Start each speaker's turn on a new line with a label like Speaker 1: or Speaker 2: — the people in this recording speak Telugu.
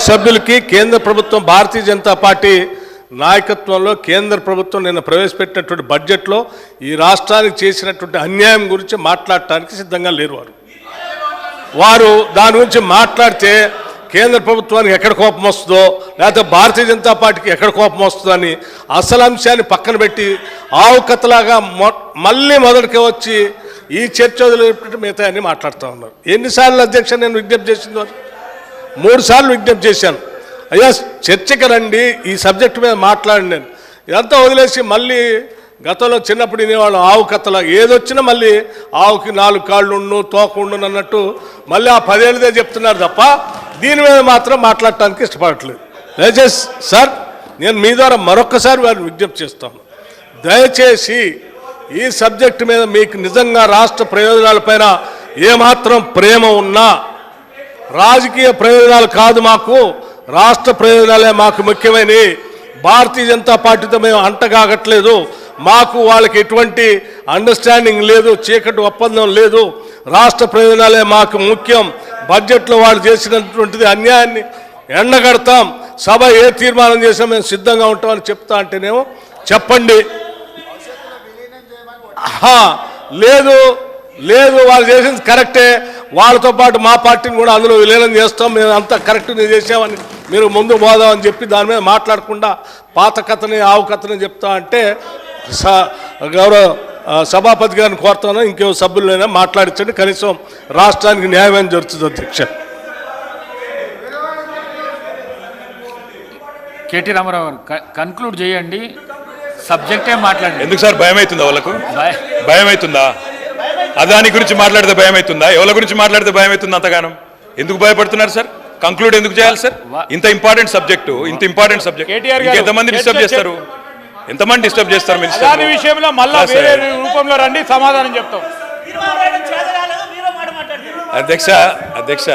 Speaker 1: సభ్యులకి కేంద్ర ప్రభుత్వం భారతీయ జనతా పార్టీ నాయకత్వంలో కేంద్ర ప్రభుత్వం నిన్న ప్రవేశపెట్టినటువంటి బడ్జెట్లో ఈ రాష్ట్రానికి చేసినటువంటి అన్యాయం గురించి మాట్లాడటానికి సిద్ధంగా లేరు. వారు దాని గురించి మాట్లాడితే కేంద్ర ప్రభుత్వానికి ఎక్కడ కోపం వస్తుందో లేకపోతే భారతీయ జనతా పార్టీకి ఎక్కడ కోపం వస్తుందో అని అసలు అంశాన్ని పక్కన పెట్టి ఆవు కథలాగా మళ్ళీ మొదటికి వచ్చి ఈ చర్చ వదిలేపెట్టి మిగతా అన్ని మాట్లాడుతూ ఉన్నారు. ఎన్నిసార్లు అధ్యక్ష నేను విజ్ఞప్తి చేసిందో 3 సార్లు విజ్ఞప్తి చేశాను. అయ్యా చర్చకి రండి, ఈ సబ్జెక్టు మీద మాట్లాడండి. నేను ఇదంతా వదిలేసి మళ్ళీ గతంలో చిన్నప్పుడు వినేవాళ్ళు ఆవు కథలా ఏదొచ్చినా మళ్ళీ ఆవుకి 4 కాళ్ళు ఉండు తోక ఉండు అన్నట్టు మళ్ళీ ఆ 10 ఏళ్ళదే చెప్తున్నారు తప్ప దీని మీద మాత్రం మాట్లాడటానికి ఇష్టపడట్లేదు. దయచేసి సార్ నేను మీ ద్వారా మరొక్కసారి వారిని విజ్ఞప్తి చేస్తాను. దయచేసి ఈ సబ్జెక్టు మీద మీకు నిజంగా రాష్ట్ర ప్రయోజనాలపైన ఏమాత్రం ప్రేమ ఉన్నా, రాజకీయ ప్రయోజనాలు కాదు మాకు రాష్ట్ర ప్రయోజనాలే మాకు ముఖ్యమైనవి, భారతీయ జనతా పార్టీతో మేము అంటగాగట్లేదు, మాకు వాళ్ళకి ఎటువంటి అండర్స్టాండింగ్ లేదు, చీకటి ఒప్పందం లేదు, రాష్ట్ర ప్రయోజనాలే మాకు ముఖ్యం, బడ్జెట్లో వాళ్ళు చేసినటువంటిది అన్యాయాన్ని ఎండగడతాం, సభ ఏ తీర్మానం చేసినా మేము సిద్ధంగా ఉంటామని చెప్తా అంటేనేమో చెప్పండి. లేదు లేదు వాళ్ళు చేసింది కరెక్టే, వాళ్ళతో పాటు మా పార్టీని కూడా అందులో విలీనం చేస్తాం, మేము అంతా కరెక్ట్ చేసామని మీరు ముందు పోదామని చెప్పి దాని మీద మాట్లాడకుండా పాత కథని ఆవు కథని చెప్తా అంటే గౌరవ సభాపతి గారిని కోరుతాను, ఇంకో సభ్యులైనా మాట్లాడించండి, కనీసం రాష్ట్రానికి న్యాయం జరుగుతుంది. అధ్యక్ష
Speaker 2: కేటీ రామారావు కన్క్లూడ్ చేయండి, సబ్జెక్టే మాట్లాడండి.
Speaker 3: ఎందుకు సార్ భయం అవుతుందా వాళ్ళకు? భయం అవుతుందా? అదాని గురించి మాట్లాడితే భయం అవుతుందా? ఎవరి గురించి మాట్లాడితే భయం అవుతుందా? అంతగానం ఎందుకు భయపడుతున్నారు సార్? కంక్లూడ్ ఎందుకు చేయాలి సార్? ఇంత ఇంపార్టెంట్ సబ్జెక్టు, ఎంతమంది డిస్టర్బ్ చేస్తారు? ఎంతమంది డిస్టర్బ్ చేస్తారు?
Speaker 4: అదాని విషయంలో మళ్ళా వేరే రూపంలో రండి, సమాధానం చెప్తాం.
Speaker 3: అధ్యక్ష